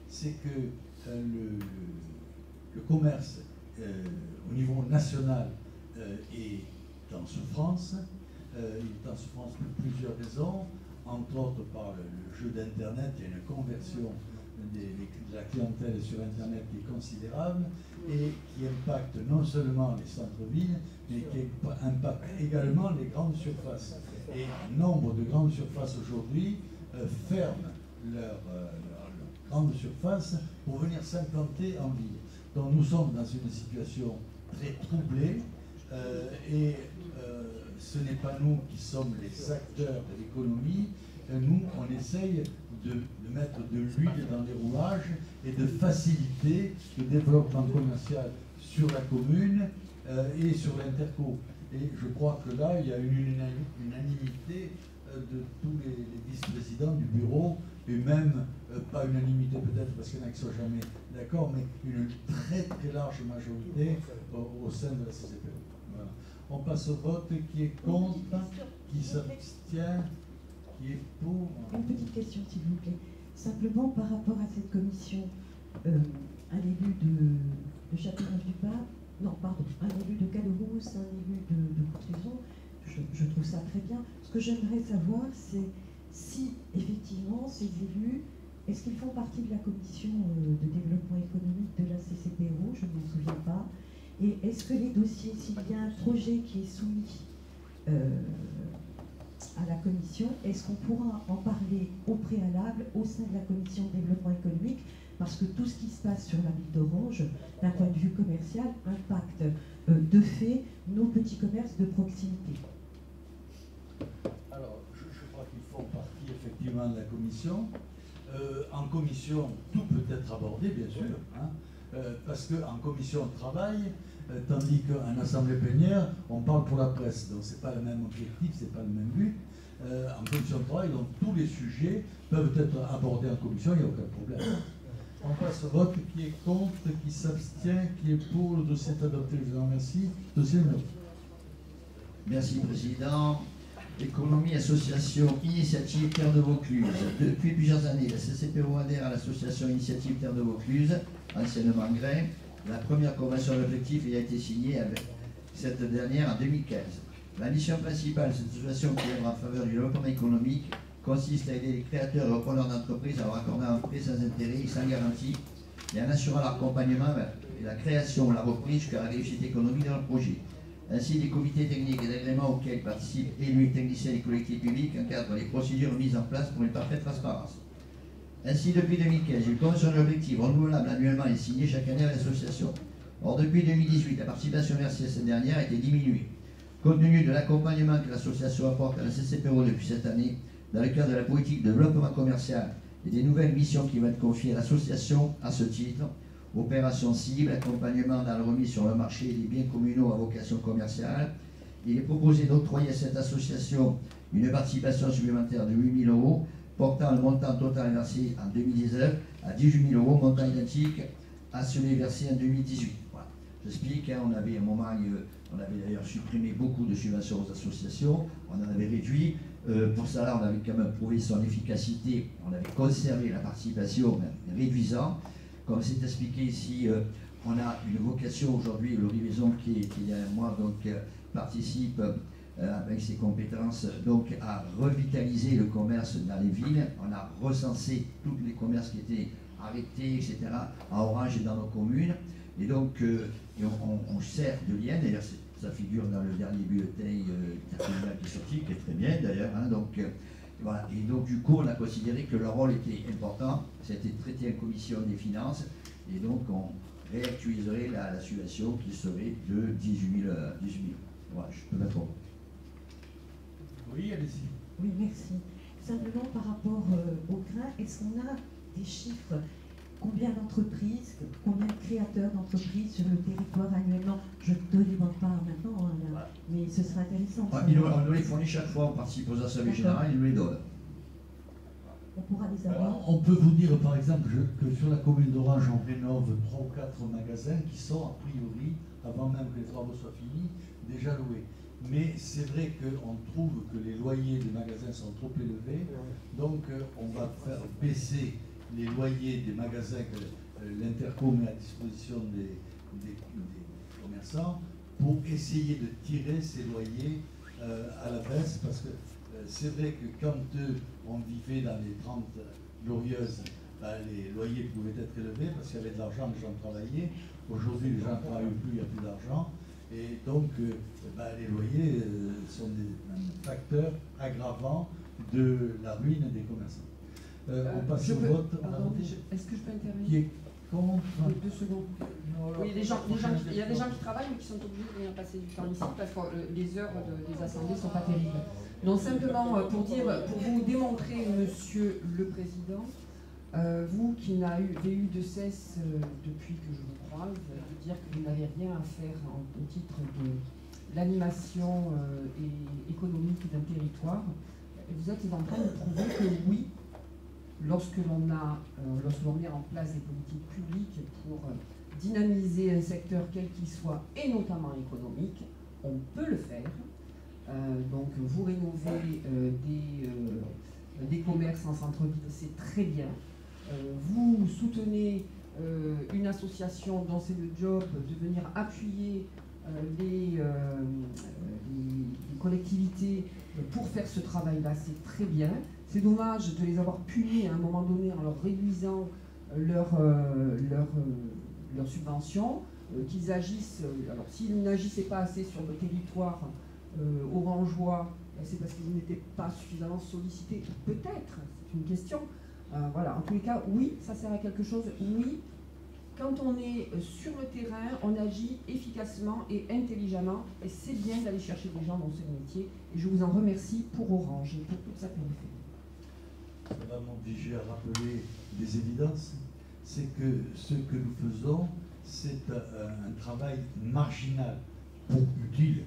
S1: c'est que le commerce au niveau national est en souffrance. Il est en souffrance pour plusieurs raisons, entre autres par le jeu d'Internet. Il y a une conversion de la clientèle sur Internet qui est considérable et qui impacte non seulement les centres-villes, mais qui impacte également les grandes surfaces. Et nombre de grandes surfaces aujourd'hui ferment leur grande surface pour venir s'implanter en ville. Donc nous sommes dans une situation très troublée et ce n'est pas nous qui sommes les acteurs de l'économie. Nous, on essaye de mettre de l'huile dans les rouages et de faciliter le développement commercial sur la commune et sur l'interco. Et je crois que là, il y a une unanimité de tous les vice-présidents du bureau, et même, pas unanimité peut-être parce qu'il y en a qui ne sont jamais d'accord, mais une très très large majorité au sein de la CCPRO. Voilà. On passe au vote. Qui est contre, qui s'abstient, qui est pour.
S9: Une petite question, s'il vous plaît. Simplement par rapport à cette commission, un élu de Châteauneuf-du-Pape, non, pardon, un élu de Caderousse, un élu de Courthézon, je trouve ça très bien. Ce que j'aimerais savoir, c'est si effectivement ces élus, est-ce qu'ils font partie de la commission de développement économique de la CCPO? Je ne m'en souviens pas. Et est-ce que les dossiers, s'il y a un projet qui est soumis à la commission, est-ce qu'on pourra en parler au préalable au sein de la commission de développement économique? Parce que tout ce qui se passe sur la ville d'Orange, d'un point de vue commercial, impacte de fait nos petits commerces de proximité.
S1: Alors, je crois qu'ils font partie effectivement de la commission. En commission, tout peut être abordé, bien sûr, hein, parce qu'en commission de travail, tandis qu'en assemblée plénière, on parle pour la presse. Donc, ce n'est pas le même objectif, ce n'est pas le même but. En commission de travail, donc, tous les sujets peuvent être abordés en commission, il n'y a aucun problème. On passe au vote. Qui est contre, qui s'abstient, qui est pour, le dossier est adopté. Je vous remercie. Dossier numéro.
S4: Merci, Président. Économie, association, initiative Terre de Vaucluse. Depuis plusieurs années, la CCPO adhère à l'association Initiative Terre de Vaucluse, anciennement Grain. La première convention d'objectif a été signée avec cette dernière en 2015. La mission principale de cette association qui œuvre en faveur du développement économique consiste à aider les créateurs et repreneurs d'entreprises à accorder un prêt sans intérêt et sans garantie et en assurant l'accompagnement et la création ou la reprise jusqu'à la réussite économique de leur projet. Ainsi, les comités techniques et d'agrément auxquels participent élus et techniciens des collectivités publiques encadrent les procédures mises en place pour une parfaite transparence. Ainsi, depuis 2015, une convention d'objectif renouvelable annuellement est signée chaque année à l'association. Or, depuis 2018, la participation versée à cette dernière a été diminuée. Compte tenu de l'accompagnement que l'association apporte à la CCPO depuis cette année, dans le cadre de la politique de développement commercial et des nouvelles missions qui vont être confiées à l'association à ce titre, opération cible, accompagnement dans la remise sur le marché des biens communaux à vocation commerciale. Il est proposé d'octroyer à cette association une participation supplémentaire de 8 000 €, portant le montant total versé en 2019 à 18 000 €, montant identique à celui versé en 2018. Voilà. J'explique, hein, on avait à un moment, on avait d'ailleurs supprimé beaucoup de subventions aux associations, on en avait réduit. Pour cela, on avait quand même prouvé son efficacité, on avait conservé la participation, même réduisant. Comme c'est expliqué ici, on a une vocation aujourd'hui, Laurie Maison qui est derrière moi, donc participe avec ses compétences donc à revitaliser le commerce dans les villes. On a recensé tous les commerces qui étaient arrêtés, etc., à Orange et dans nos communes. Et donc, on sert de lien, d'ailleurs ça figure dans le dernier bulletin qui est sorti, qui est très bien d'ailleurs, hein, donc, voilà. Et donc du coup on a considéré que leur rôle était important, ça a été traité en commission des finances, et donc on réactualiserait la subvention qui serait de 18 000. Voilà, je peux mettre en.
S1: Oui, allez-y.
S9: Oui, merci. Simplement par rapport au grain, est-ce qu'on a des chiffres? Combien d'entreprises, combien de créateurs d'entreprises sur le territoire annuellement? Je ne te demande pas maintenant, hein, là, mais ce serait intéressant.
S4: Ouais, on nous les fournit chaque fois, on participe aux assemblées générales, ils nous les donnent.
S9: On pourra les avoir.
S1: Alors, on peut vous dire par exemple que sur la commune d'Orange, on rénove 3 ou 4 magasins qui sont a priori, avant même que les travaux soient finis, déjà loués. Mais c'est vrai qu'on trouve que les loyers des magasins sont trop élevés, donc on va faire baisser les loyers des magasins que l'Interco met à disposition des commerçants pour essayer de tirer ces loyers à la baisse, parce que c'est vrai que quand on vivait dans les 30 glorieuses, les loyers pouvaient être élevés parce qu'il y avait de l'argent, les gens travaillaient. Aujourd'hui, les gens ne travaillent plus, il n'y a plus d'argent. Et donc, les loyers sont des facteurs aggravants de la ruine des commerçants. On passe au vote.
S2: Est-ce que je peux intervenir?
S1: Qui est contre?
S2: 2 secondes. Oui, il y a des gens qui travaillent mais qui sont obligés de venir passer du temps ici parce que les heures des assemblées ne sont pas terribles. Donc simplement pour vous démontrer, Monsieur le Président, vous qui n'avez eu de cesse depuis que je vous croise, de dire que vous n'avez rien à faire au titre de l'animation économique d'un territoire, vous êtes en train de prouver que oui, lorsque l'on met en place des politiques publiques pour dynamiser un secteur quel qu'il soit, et notamment économique, on peut le faire. Donc vous rénovez des commerces en centre-ville, c'est très bien. Vous soutenez une association dont c'est le job de venir appuyer les collectivités pour faire ce travail-là, c'est très bien. C'est dommage de les avoir punis à un moment donné en leur réduisant leurs subventions, qu'ils agissent. Alors s'ils n'agissaient pas assez sur le territoire orangeois, c'est parce qu'ils n'étaient pas suffisamment sollicités. Peut-être, c'est une question. Voilà, en tous les cas, oui, ça sert à quelque chose. Oui, quand on est sur le terrain, on agit efficacement et intelligemment, et c'est bien d'aller chercher des gens dans ce métier. Et je vous en remercie pour Orange et pour toute sa périphérie.
S1: Ça va m'obliger à rappeler des évidences. C'est que ce que nous faisons, c'est un travail marginal, pour utile,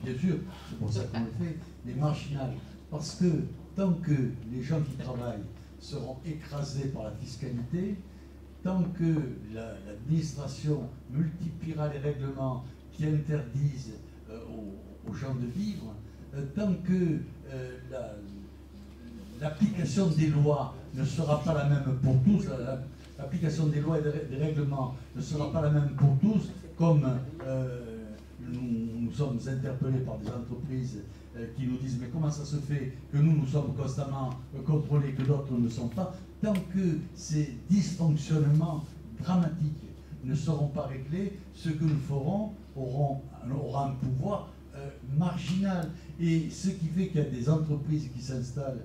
S1: bien sûr, c'est pour ça qu'on le fait, mais marginal. Parce que tant que les gens qui travaillent seront écrasés par la fiscalité, tant que l'administration multipliera les règlements qui interdisent aux gens de vivre, tant que l'application des lois ne sera pas la même pour tous, l'application des lois et des règlements ne sera pas la même pour tous, comme nous sommes interpellés par des entreprises qui nous disent mais comment ça se fait que nous sommes constamment contrôlés, que d'autres ne sont pas, tant que ces dysfonctionnements dramatiques ne seront pas réglés, ce que nous ferons aura un pouvoir marginal. Et ce qui fait qu'il y a des entreprises qui s'installent,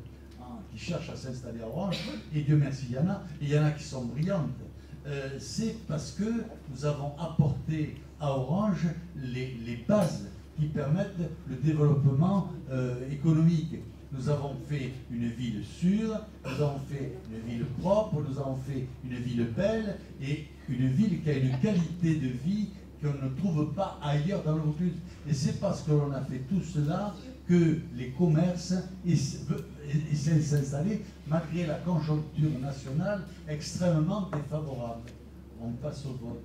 S1: qui cherchent à s'installer à Orange, et Dieu merci, il y en a, et il y en a qui sont brillantes. C'est parce que nous avons apporté à Orange les bases qui permettent le développement économique. Nous avons fait une ville sûre, nous avons fait une ville propre, nous avons fait une ville belle et une ville qui a une qualité de vie qu'on ne trouve pas ailleurs dans le Vaucluse. Et c'est parce que l'on a fait tout cela que les commerces essaient de s'installer malgré la conjoncture nationale extrêmement défavorable. On passe au vote.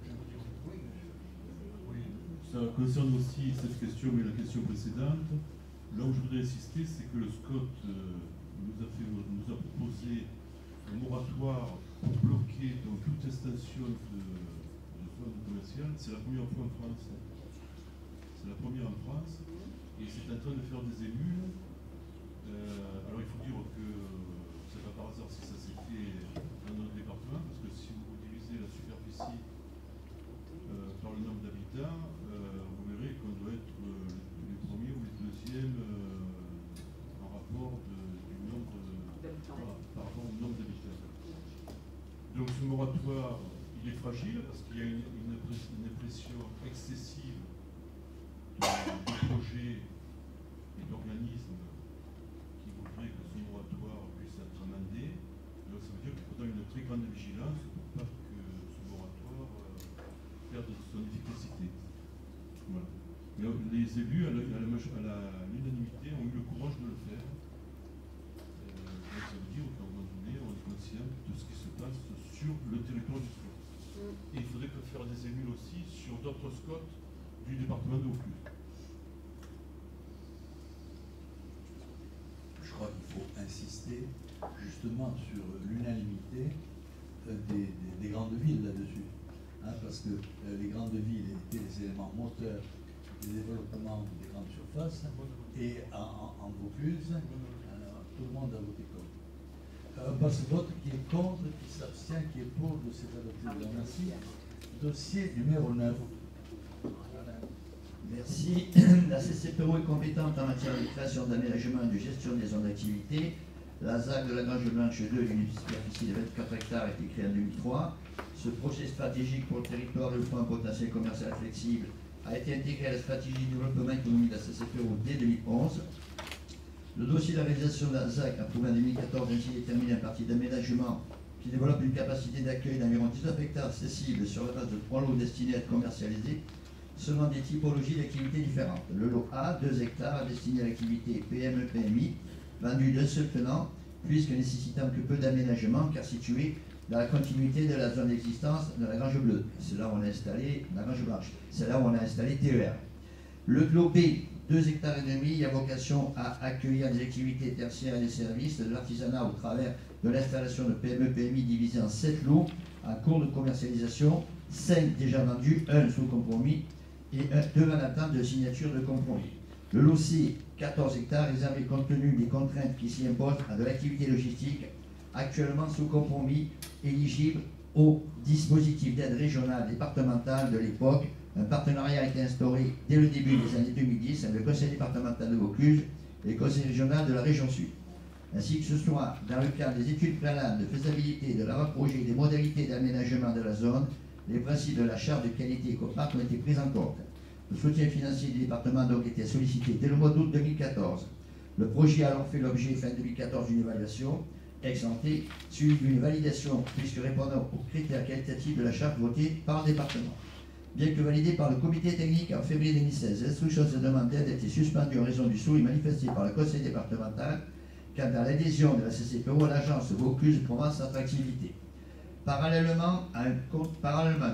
S3: Ça concerne aussi cette question, mais la question précédente. Là où je voudrais insister, c'est que le SCOT nous a proposé un moratoire pour bloquer dans toute extension de zone commerciale. C'est la première fois en France. C'est la première en France. Et c'est en train de faire des émules. Alors il faut dire que c'est pas par hasard si ça s'est fait dans notre département, parce que si vous divisez la superficie par le nombre d'habitants, vous verrez qu'on doit être les premiers ou les deuxièmes en rapport du nombre par rapport au nombre d'habitants. Donc ce moratoire, il est fragile parce qu'il y a une pression excessive de projets et d'organismes qui voudraient que ce moratoire puisse être amendé. Donc ça veut dire qu'il faudra une très grande vigilance pour pas que ce moratoire perde son efficacité. Voilà. Mais les élus, à l'unanimité, ont eu le courage de le faire. Donc ça veut dire qu'à un moment donné, on est conscient de ce qui se passe sur le territoire du SCOT. Et il faudrait faire des émules aussi sur d'autres SCOT du département de Vaucluse.
S1: Je crois qu'il faut insister justement sur l'unanimité des grandes villes là-dessus. Parce que les grandes villes étaient les éléments moteurs du développement des grandes surfaces, et en Vaucluse, tout le monde a voté contre. On passe au vote. Qui est contre, qui s'abstient, qui est pour, de cette adoption. Merci. Dossier numéro 9.
S4: Merci. La CCPO est compétente en matière de création, d'aménagement et de gestion des zones d'activité. La ZAC de la Grange Blanche 2, d'une superficie de 24 hectares, a été créée en 2003. Ce projet stratégique pour le territoire de un potentiel commercial flexible a été intégré à la stratégie de développement économique de la CCPO dès 2011. Le dossier de la réalisation de la ZAC, approuvé en 2014, ainsi déterminé un parti d'aménagement qui développe une capacité d'accueil d'environ 19 hectares accessibles sur la base de 3 lots destinés à être commercialisés selon des typologies d'activités différentes. Le lot A, 2 hectares, destiné à l'activité PME-PMI, vendu d'un seul tenant, puisque nécessitant que peu d'aménagement, car situé dans la continuité de la zone d'existence de la Grange Bleue. C'est là où on a installé la Grange Blanche. C'est là où on a installé TER. Le clos B, 2,5 hectares, a vocation à accueillir des activités tertiaires et des services, de l'artisanat au travers de l'installation de PME-PMI divisés en 7 lots en cours de commercialisation, 5 déjà vendus, 1 sous compromis et 2 en attente de signature de compromis. Le lot C, 14 hectares, réservé compte tenu des contraintes qui s'y imposent à de l'activité logistique, actuellement sous compromis, éligible au dispositif d'aide régionale départementale de l'époque. Un partenariat a été instauré dès le début des années 2010 avec le conseil départemental de Vaucluse et le conseil régional de la région sud. Ainsi que ce soit dans le cadre des études préalables de faisabilité de l'avant-projet et des modalités d'aménagement de la zone, les principes de la charte de qualité et Copac ont été pris en compte. Le soutien financier du département a donc été sollicité dès le mois d'août 2014. Le projet a alors fait l'objet fin 2014 d'une évaluation ex-ante, suivie d'une validation puisque répondant aux critères qualitatifs de la charte votée par le département. Bien que validé par le comité technique en février 2016, l'instruction de cette demande d'aide a été suspendue en raison du souhait manifesté par le conseil départemental quant à l'adhésion de la CCPO à l'agence Vaucluse-Provence Attractivité. Parallèlement, un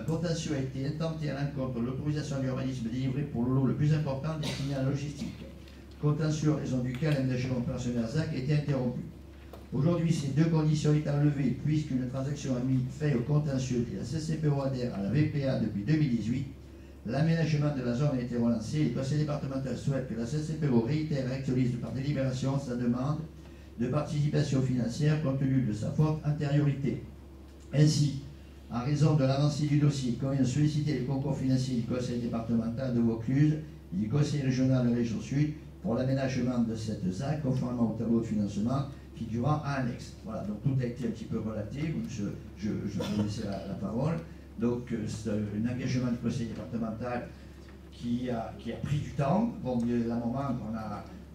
S4: contentieux a été intenté à l'encontre de l'autorisation d'urbanisme délivrée pour le lot le plus important destiné à la logistique. Contentieux en raison duquel l'aménagement opérationnel ZAC a été interrompu. Aujourd'hui, ces deux conditions étant levées, puisqu'une transaction a mis fin au contentieux et la CCPO adhère à la VPA depuis 2018, l'aménagement de la zone a été relancé et le conseil départemental souhaite que la CCPO réitère et actualise par délibération sa demande de participation financière compte tenu de sa forte antériorité. Ainsi, en raison de l'avancée du dossier, il convient de solliciter le concours financier du conseil départemental de Vaucluse et du conseil régional de la région sud pour l'aménagement de cette ZAC, conformément au tableau de financement figurant à annexe. Voilà, donc tout a été un petit peu relaté, je vais laisser la parole. Donc c'est un engagement du conseil départemental qui a pris du temps. Bon, il y a un moment,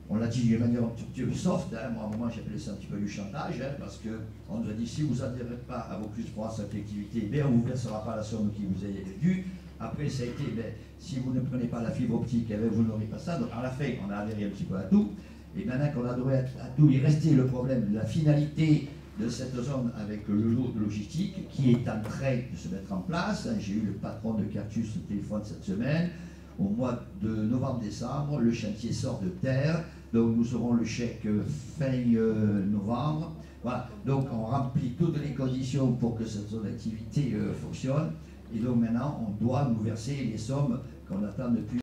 S4: on l'a dit d'une manière un petit peu soft, hein. Moi à un moment j'appelais ça un petit peu du chantage, hein, parce qu'on nous a dit si vous n'adhérez pas à Vaucluse Provence Attractivité, on ne vous versera pas la somme qui vous est due. Après ça a été, si vous ne prenez pas la fibre optique, vous n'aurez pas ça. Donc à la fin, on a adhéré un petit peu à tout. Et maintenant qu'on a adhéré à tout, il restait le problème de la finalité de cette zone avec le lot de logistique qui est en train de se mettre en place. J'ai eu le patron de Cartus au téléphone cette semaine. Au mois de novembre-décembre, le chantier sort de terre, donc nous aurons le chèque fin novembre. Voilà, donc on remplit toutes les conditions pour que cette zone d'activité fonctionne. Et donc maintenant, on doit nous verser les sommes qu'on attend depuis